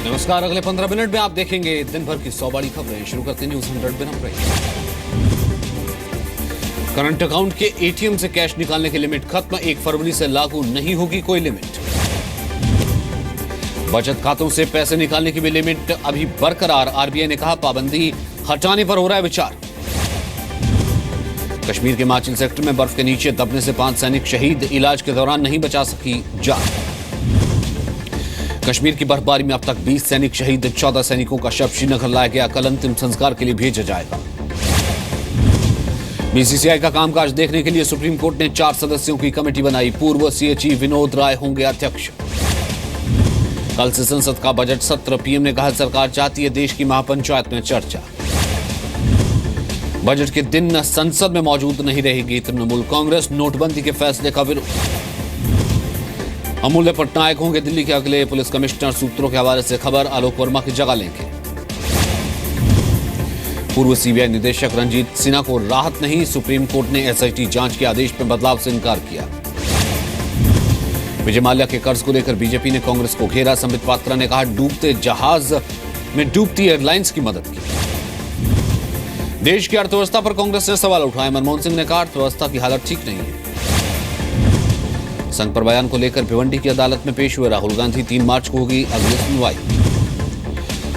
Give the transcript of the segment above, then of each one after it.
नमस्कार। अगले 15 मिनट में आप देखेंगे दिन भर की 100 बड़ी खबरें। शुरू करते हैं न्यूज़ 100 में। करंट अकाउंट के एटीएम से कैश निकालने की लिमिट खत्म। 1 फरवरी से लागू नहीं होगी कोई लिमिट। बचत खातों से पैसे निकालने की भी लिमिट अभी बरकरार। आरबीआई ने कहा पाबंदी हटाने पर हो रहा है विचार। कश्मीर के हिमाचल सेक्टर में बर्फ के नीचे दबने से 5 सैनिक शहीद। इलाज के दौरान नहीं बचा सकी जान। कश्मीर की बर्फबारी में अब तक 20 सैनिक शहीद। 14 सैनिकों का शव श्रीनगर लाया गया। कल अंतिम संस्कार के लिए भेजा जाएगा। बीसीसीआई का कामकाज देखने के लिए सुप्रीम कोर्ट ने 4 सदस्यों की कमेटी बनाई। पूर्व सीएचई विनोद राय होंगे अध्यक्ष। कल से संसद का बजट सत्र। पीएम ने कहा सरकार चाहती है देश की महापंचायत में चर्चा। बजट के दिन संसद में मौजूद नहीं रहेगी तृणमूल कांग्रेस। नोटबंदी के फैसले का विरोध। अमूल्य पटनायक होंगे दिल्ली के अगले पुलिस कमिश्नर। सूत्रों के हवाले से खबर आलोक वर्मा की जगह लेंगे। पूर्व सीबीआई निदेशक रंजीत सिन्हा को राहत नहीं। सुप्रीम कोर्ट ने एसआईटी जांच के आदेश में बदलाव से इनकार किया। विजय माल्या के कर्ज को लेकर बीजेपी ने कांग्रेस को घेरा। संबित पात्रा ने कहा डूबते जहाज में डूबती एयरलाइंस की मदद की। देश की अर्थव्यवस्था पर कांग्रेस ने सवाल उठाए। मनमोहन सिंह ने कहा अर्थव्यवस्था की हालत ठीक नहीं है। संघ पर बयान को लेकर भिवंडी की अदालत में पेश हुए राहुल गांधी। 3 मार्च को होगी अगली सुनवाई।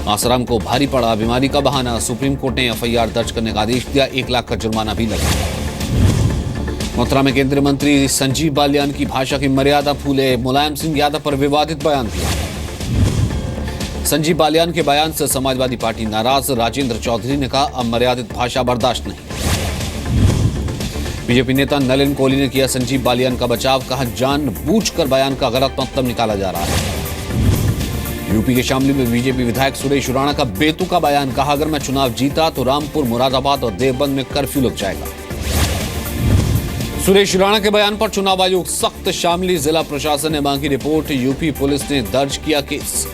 आसाराम को भारी पड़ा बीमारी का बहाना। सुप्रीम कोर्ट ने एफआईआर दर्ज करने का आदेश दिया। 1 लाख का जुर्माना भी लगा। मथुरा में केंद्रीय मंत्री संजीव बालियान की भाषा की मर्यादा भूले। मुलायम सिंह यादव पर विवादित बयान दिया। संजीव बालियान के बयान से समाजवादी पार्टी नाराज। राजेंद्र चौधरी ने कहा अमर्यादित भाषा बर्दाश्त नहीं। बीजेपी नेता नलिन कोहली ने किया संजीव बालियान का बचाव। कहा जानबूझकर बयान का गलत मतलब निकाला जा रहा है। यूपी के शामली में बीजेपी विधायक सुरेश राणा का बेतुका बयान। कहा अगर मैं चुनाव जीता तो रामपुर, मुरादाबाद और देवबंद में कर्फ्यू लग जाएगा। सुरेश राणा के बयान पर चुनाव आयोग सख्त। शामली जिला प्रशासन ने मांगी रिपोर्ट। यूपी पुलिस ने दर्ज किया केस।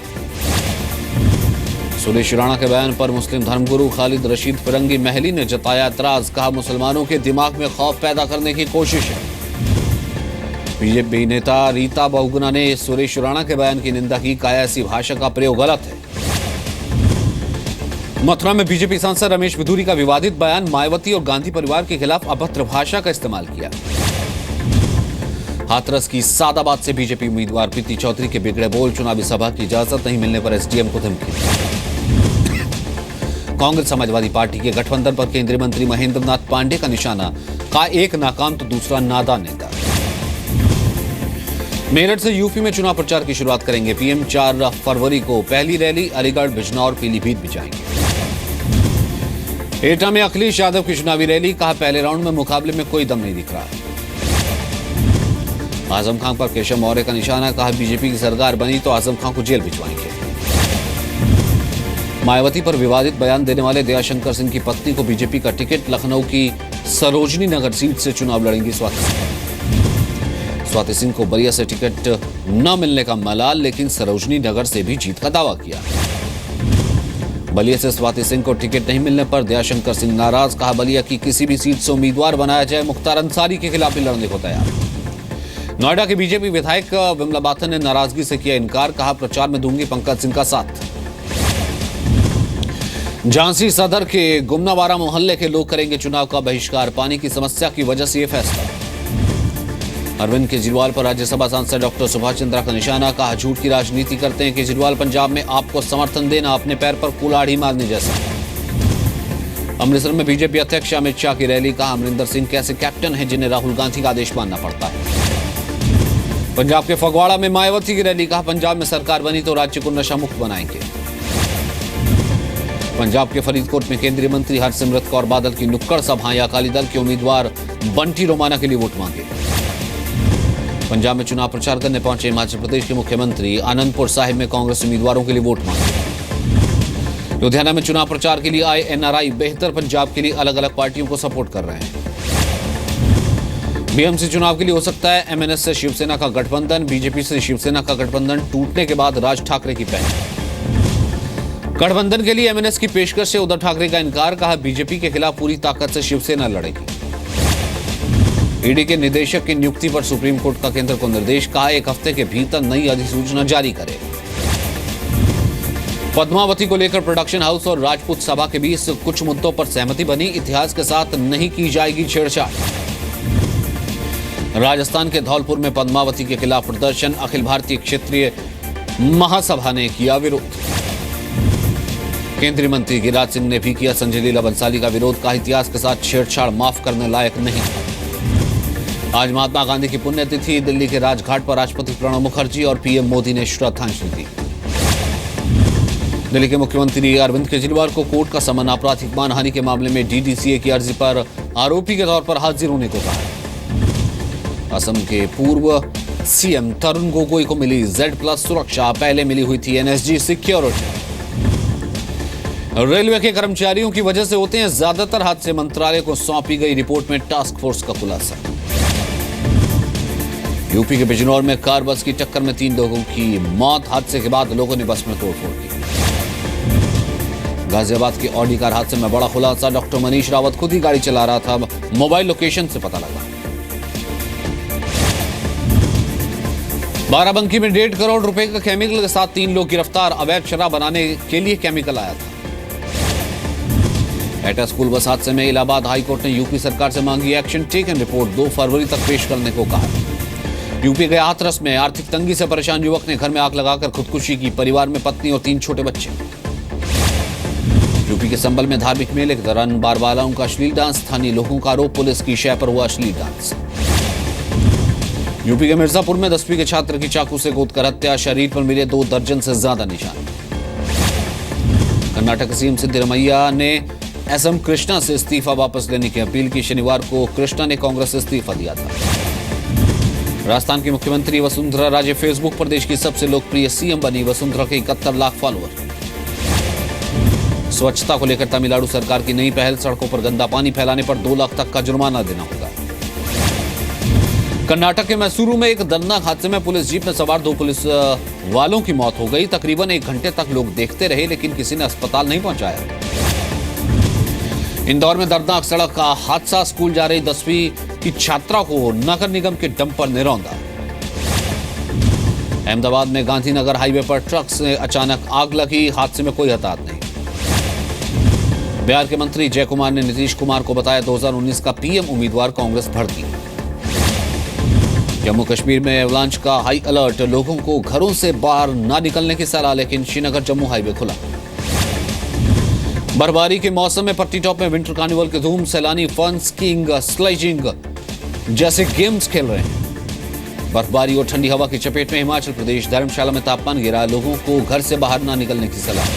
सुरेश राणा के बयान पर मुस्लिम धर्मगुरु खालिद रशीद फिरंगी महली ने जताया एतराज। कहा मुसलमानों के दिमाग में खौफ पैदा करने की कोशिश है। बीजेपी नेता रीता बहुगुणा ने सुरेश राणा के बयान की निंदा की। कहा ऐसी भाषा का प्रयोग गलत है। मथुरा में बीजेपी सांसद रमेश बिधूरी का विवादित बयान। मायावती और गांधी परिवार के खिलाफ अभद्र भाषा का इस्तेमाल किया। हाथरस की सादाबाद से बीजेपी उम्मीदवार प्रीति चौधरी के बिगड़े बोल। चुनावी सभा की इजाजत नहीं मिलने पर एसडीएम को धमकी। कांग्रेस समाजवादी पार्टी के गठबंधन पर केंद्रीय मंत्री महेंद्र नाथ पांडे का निशाना। कहा एक नाकाम तो दूसरा नादान नेता। मेरठ से यूपी में चुनाव प्रचार की शुरुआत करेंगे पीएम। 4 फरवरी को पहली रैली अलीगढ़, बिजनौर, पीलीभीत भी जाएंगे। एटा में अखिलेश यादव की चुनावी रैली। कहा पहले राउंड में मुकाबले में कोई दम नहीं दिख रहा। आजम खान पर केशव मौर्य का निशाना। कहा बीजेपी की सरकार बनी तो आजम खान को जेल भिजवाएंगे। मायावती पर विवादित बयान देने वाले दयाशंकर सिंह की पत्नी को बीजेपी का टिकट। लखनऊ की सरोजनी नगर सीट से चुनाव लड़ेंगी स्वाति सिंह को बलिया से टिकट न मिलने का मलाल, लेकिन सरोजनी नगर से भी जीत का दावा किया। बलिया से स्वाति सिंह को टिकट नहीं मिलने पर दयाशंकर सिंह नाराज। कहा बलिया की किसी भी सीट से उम्मीदवार बनाया जाए। मुख्तार अंसारी के खिलाफ भी लड़ने को तैयार। नोएडा के बीजेपी विधायक विमला बाथन ने नाराजगी से किया इनकार। कहा प्रचार में दूंगी पंकज सिंह का साथ। झांसी सदर के गुमनावाड़ा मोहल्ले के लोग करेंगे चुनाव का बहिष्कार। पानी की समस्या की वजह से यह फैसला। अरविंद केजरीवाल पर राज्यसभा सांसद डॉक्टर सुभाष चंद्रा का निशाना। कहा झूठ की राजनीति करते हैं केजरीवाल। पंजाब में आपको समर्थन देना अपने पैर पर कुल्हाड़ी मारने जैसा। अमृतसर में बीजेपी अध्यक्ष अमित शाह की रैली। कहा अमरिंदर सिंह कैसे कैप्टन हैं जिन्हें राहुल गांधी का आदेश मानना पड़ता है। पंजाब के फगवाड़ा में मायावती की रैली। कहा पंजाब में सरकार बनी तो राज्य को नशा मुक्त बनाएंगे। पंजाब के फरीदकोट में केंद्रीय मंत्री हरसिमरत कौर बादल की नुक्कड़ सभाएं। अकाली दल के उम्मीदवार बंटी रोमाना के लिए वोट मांगे। पंजाब में चुनाव प्रचार करने पहुंचे हिमाचल प्रदेश के मुख्यमंत्री। आनंदपुर साहिब में कांग्रेस उम्मीदवारों के लिए वोट मांगे। लुधियाना में चुनाव प्रचार के लिए आए एनआरआई बेहतर पंजाब के लिए अलग अलग पार्टियों को सपोर्ट कर रहे हैं। बीएमसी चुनाव के लिए हो सकता है एमएनएस से शिवसेना का गठबंधन। बीजेपी से शिवसेना का गठबंधन टूटने के बाद राज ठाकरे की पहल। गठबंधन के लिए एमएनएस की पेशकश से उद्धव ठाकरे का इनकार। कहा बीजेपी के खिलाफ पूरी ताकत से शिवसेना लड़ेगी। ईडी के निदेशक की नियुक्ति पर सुप्रीम कोर्ट का केंद्र को निर्देश। कहा 1 हफ्ते के भीतर नई अधिसूचना जारी करे। पद्मावती को लेकर प्रोडक्शन हाउस और राजपूत सभा के बीच कुछ मुद्दों पर सहमति बनी। इतिहास के साथ नहीं की जाएगी छेड़छाड़। राजस्थान के धौलपुर में पद्मावती के खिलाफ प्रदर्शन। अखिल भारतीय क्षेत्रीय महासभा ने किया विरोध। केंद्रीय मंत्री गिरिराज सिंह ने भी किया संजय लीला बंसाली का विरोध। कहा, इतिहास के साथ छेड़छाड़ माफ करने लायक नहीं। आज महात्मा गांधी की पुण्यतिथि। दिल्ली के राजघाट पर राष्ट्रपति प्रणब मुखर्जी और पीएम मोदी ने श्रद्धांजलि दी। दिल्ली के मुख्यमंत्री अरविंद केजरीवाल को कोर्ट का समन। आपराधिक मानहानि के मामले में डीडीसीए की अर्जी पर आरोपी के तौर पर हाजिर होने को कहा। असम के पूर्व सीएम तरुण गोगोई को मिली Z+ सुरक्षा। पहले मिली हुई थी NSG सिक्योरिटी। रेलवे के कर्मचारियों की वजह से होते हैं ज्यादातर हादसे। मंत्रालय को सौंपी गई रिपोर्ट में टास्क फोर्स का खुलासा। यूपी के बिजनौर में कार बस की टक्कर में 3 लोगों की मौत। हादसे के बाद लोगों ने बस में तोड़फोड़ की। गाजियाबाद के ऑडी कार हादसे में बड़ा खुलासा। डॉक्टर मनीष रावत खुद ही गाड़ी चला रहा था। मोबाइल लोकेशन से पता लगा। बाराबंकी में 1.5 करोड़ रुपए का केमिकल के साथ 3 लोग गिरफ्तार। अवैध शराब बनाने के लिए केमिकल आया था। एटा स्कूल बस हादसे में इलाहाबाद हाईकोर्ट ने यूपी सरकार से मांगी एक्शन टेकन रिपोर्ट। 2 फरवरी तक पेश करने को कहा। यूपी के हाथरस में आर्थिक तंगी से परेशान युवक ने घर में आग लगाकर खुदकुशी की। परिवार में पत्नी और 3 छोटे बच्चे। यूपी के संबल में धार्मिक मेले के दौरान बारबालाओं का अश्लील डांस। स्थानीय लोगों का आरोप, पुलिस की शय पर हुआ अश्लील डांस। यूपी के मिर्जापुर में 10वीं के छात्र की चाकू से गोदकर हत्या। शरीर पर मिले 2 दर्जन से ज्यादा निशान। कर्नाटक सीएम सिद्धरामैया ने एसएम कृष्णा से इस्तीफा वापस लेने की अपील की। शनिवार को कृष्णा ने कांग्रेस से इस्तीफा दिया था। राजस्थान की मुख्यमंत्री वसुंधरा राजे फेसबुक पर देश की सबसे लोकप्रिय सीएम बनी। वसुंधरा के 71 लाख फॉलोअर। स्वच्छता को लेकर तमिलनाडु सरकार की नई पहल। सड़कों पर गंदा पानी फैलाने पर 2 लाख तक का जुर्माना देना होगा। कर्नाटक के मैसूरू में एक दर्दनाक हादसे में पुलिस जीप में सवार 2 पुलिस वालों की मौत हो गई। तकरीबन 1 घंटे तक लोग देखते रहे, लेकिन किसी ने अस्पताल नहीं पहुंचाया। इंदौर में दर्दनाक सड़क का हादसा। स्कूल जा रही 10वीं की छात्रा को नगर निगम के डंपर ने रौंदा। अहमदाबाद में गांधीनगर हाईवे पर ट्रक से अचानक आग लगी। हादसे में कोई हताहत नहीं। बिहार के मंत्री जय कुमार ने नीतीश कुमार को बताया 2019 का पीएम उम्मीदवार। कांग्रेस भड़की। जम्मू कश्मीर में एवलांच का हाई अलर्ट। लोगों को घरों से बाहर ना निकलने की सलाह, लेकिन श्रीनगर जम्मू हाईवे खुला। बर्फबारी के मौसम में पट्टी टॉप में विंटर कार्निवल की धूम। सैलानी फन, स्कीइंग, स्लाइडिंग जैसे गेम्स खेल रहे हैं। बर्फबारी और ठंडी हवा की चपेट में हिमाचल प्रदेश। धर्मशाला में तापमान गिरा। लोगों को घर से बाहर ना निकलने की सलाह।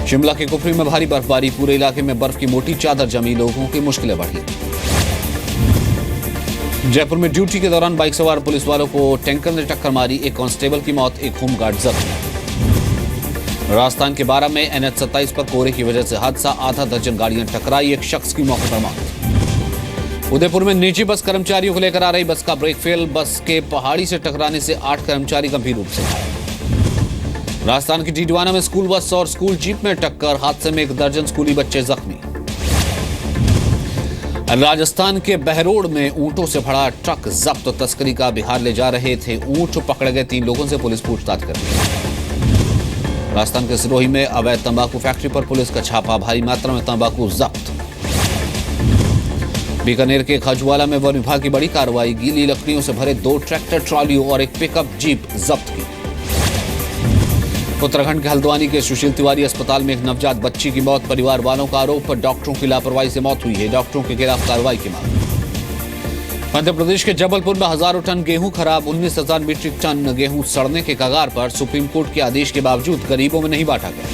शिमला के कुफरी में भारी बर्फबारी। पूरे इलाके में बर्फ की मोटी चादर जमी। लोगों की मुश्किलें बढ़ी। जयपुर में ड्यूटी के दौरान बाइक सवार पुलिस वालों को टैंकर ने टक्कर मारी। एक कांस्टेबल की मौत, एक होमगार्ड जख्मी। राजस्थान के 12 में NH27 पर कोहरे की वजह से हादसा। आधा दर्जन गाड़ियां टकराई। एक शख्स की मौके पर मौत। उदयपुर में निजी बस कर्मचारियों को लेकर आ रही बस का ब्रेक फेल। बस के पहाड़ी से टकराने से 8 कर्मचारी गंभीर रूप से घायल। राजस्थान की डीडवाना में स्कूल बस और स्कूल जीप में टक्कर। हादसे में 1 दर्जन स्कूली बच्चे जख्मी। राजस्थान के बहरोड में ऊंटों से भरा ट्रक जब्त। तस्करी का बिहार ले जा रहे थे ऊंट। पकड़े गए 3 लोगों से पुलिस पूछताछ कर रही है। राजस्थान के सिरोही में अवैध तंबाकू फैक्ट्री पर पुलिस का छापा। भारी मात्रा में तंबाकू जब्त। बीकानेर के खजुवाला में वन विभाग की बड़ी कार्रवाई। गीली लकड़ियों से भरे 2 ट्रैक्टर ट्रॉलियों और एक पिकअप जीप जब्त की। उत्तराखंड के हल्द्वानी के सुशील तिवारी अस्पताल में एक नवजात बच्ची की मौत। परिवार वालों का आरोप, डॉक्टरों की लापरवाही से मौत हुई है। डॉक्टरों के खिलाफ कार्रवाई की मांग। मध्य प्रदेश के जबलपुर में हजारों टन गेहूं खराब। 19,000 मीट्रिक टन गेहूं सड़ने के कगार पर। सुप्रीम कोर्ट के आदेश के बावजूद गरीबों में नहीं बांटा गया।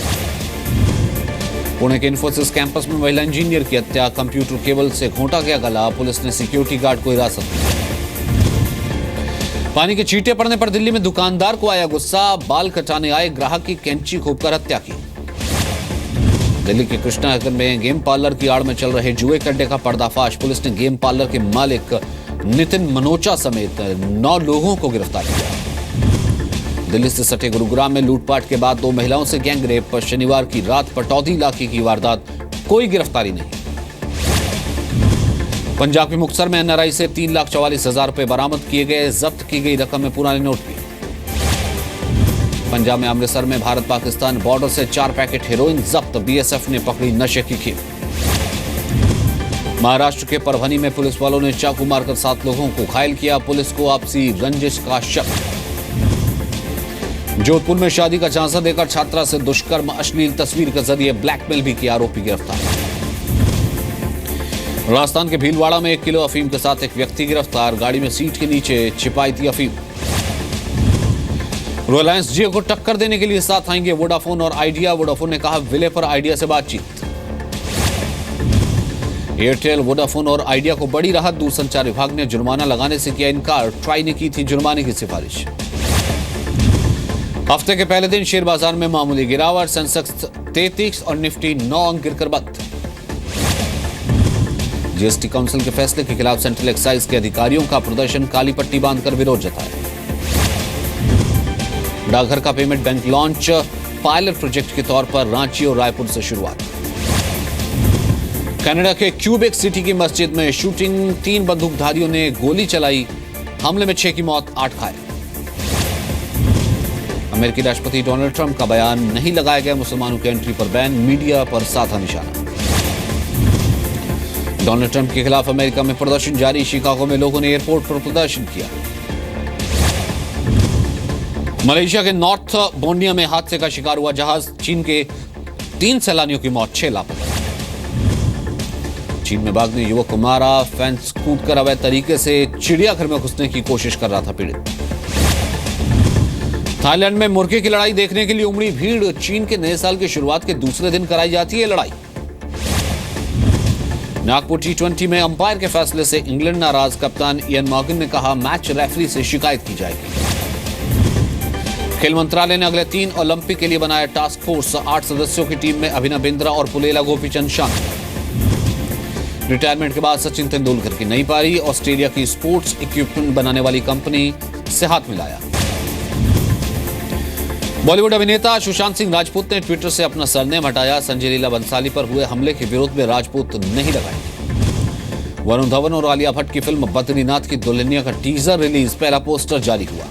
पुणे के इन्फोसिस कैंपस में महिला इंजीनियर की हत्या। कंप्यूटर केबल से घोंटा गया गला। पुलिस ने सिक्योरिटी गार्ड को हिरासत में। पानी के छींटे पड़ने पर दिल्ली में दुकानदार को आया गुस्सा। बाल कटाने आए ग्राहक की कैंची घोंपकर हत्या की। दिल्ली के कृष्णा नगर में गेम पार्लर की आड़ में चल रहे जुए के अड्डे का पर्दाफाश। पुलिस ने गेम पार्लर के मालिक नितिन मनोचा समेत 9 लोगों को गिरफ्तार किया। दिल्ली से सटे गुरुग्राम में लूटपाट के बाद 2 महिलाओं से गैंगरेप। शनिवार की रात पटौदी इलाके की वारदात। कोई गिरफ्तारी नहीं। पंजाब के मुक्तसर में NRI से 3,44,000 रुपए बरामद किए गए। जब्त की गई रकम में पुराने नोट भी। पंजाब में अमृतसर में भारत पाकिस्तान बॉर्डर से 4 पैकेट हेरोइन जब्त, बीएसएफ ने पकड़ी नशे की खेप। महाराष्ट्र के परभनी में पुलिस वालों ने चाकू मारकर 7 लोगों को घायल किया, पुलिस को आपसी रंजिश का शक। जोधपुर में शादी का झांसा देकर छात्रा से दुष्कर्म, अश्लील तस्वीर के जरिए ब्लैकमेल भी किया, आरोपी गिरफ्तार। राजस्थान के भीलवाड़ा में 1 किलो अफीम के साथ एक व्यक्ति गिरफ्तार, गाड़ी में सीट के नीचे छिपाई थी अफीम। रिलायंस जियो को टक्कर देने के लिए साथ आएंगे वोडाफोन और आइडिया, वोडाफोन ने कहा विलय पर आइडिया से बातचीत। एयरटेल, वोडाफोन और आइडिया को बड़ी राहत, दूरसंचार विभाग ने जुर्माना लगाने से किया इनकार, ट्राई ने की थी जुर्माने की सिफारिश। हफ्ते के पहले दिन शेयर बाजार में मामूली गिरावट, सेंसेक्स 33 और निफ्टी 9 अंक गिरकर बंद। जीएसटी काउंसिल के फैसले के खिलाफ सेंट्रल एक्साइज के अधिकारियों का प्रदर्शन, काली पट्टी बांधकर विरोध जताया। डाकघर का payment bank launch, pilot project के तौर पर रांची और रायपुर से शुरुआत। कनाडा के क्यूबेक सिटी की मस्जिद में शूटिंग, 3 बंदूकधारियों ने गोली चलाई, हमले में 6 की मौत, 8 घायल। अमेरिकी राष्ट्रपति डोनाल्ड ट्रंप का बयान, नहीं लगाया गया मुसलमानों की एंट्री पर बैन, मीडिया पर साधा निशाना। डोनाल्ड ट्रंप के खिलाफ अमेरिका में प्रदर्शन जारी, शिकागो में लोगों ने एयरपोर्ट पर प्रदर्शन किया। मलेशिया के नॉर्थ बोर्नियो में हादसे का शिकार हुआ जहाज, चीन के 3 सैलानियों की मौत, 6 लापता। चीन में बाघ ने युवक को मारा, फेंस कूदकर अवैध तरीके से चिड़ियाघर में घुसने की कोशिश कर रहा था पीड़ित। थाईलैंड में मुर्गे की लड़ाई देखने के लिए उमड़ी भीड़, चीन के नए साल की शुरुआत के दूसरे दिन कराई जाती है लड़ाई। नागपुर T20 में अंपायर के फैसले से इंग्लैंड नाराज, कप्तान इयन मॉर्गन ने कहा मैच रेफरी से शिकायत की जाएगी। खेल मंत्रालय ने अगले 3 ओलंपिक के लिए बनाया टास्क फोर्स, 8 सदस्यों की टीम में अभिनव बिंद्रा और पुलेला गोपीचंद शामिल। रिटायरमेंट के बाद सचिन तेंदुलकर की नई पारी, ऑस्ट्रेलिया की स्पोर्ट्स इक्विपमेंट बनाने वाली कंपनी से हाथ मिलाया। बॉलीवुड अभिनेता सुशांत सिंह राजपूत ने ट्विटर से अपना सरनेम हटाया, संजय लीला बंसाली पर हुए हमले के विरोध में राजपूत नहीं लगाएंगे। वरुण धवन और आलिया भट्ट की फिल्म बद्रीनाथ की दुल्हनिया का टीजर रिलीज, पहला पोस्टर जारी हुआ।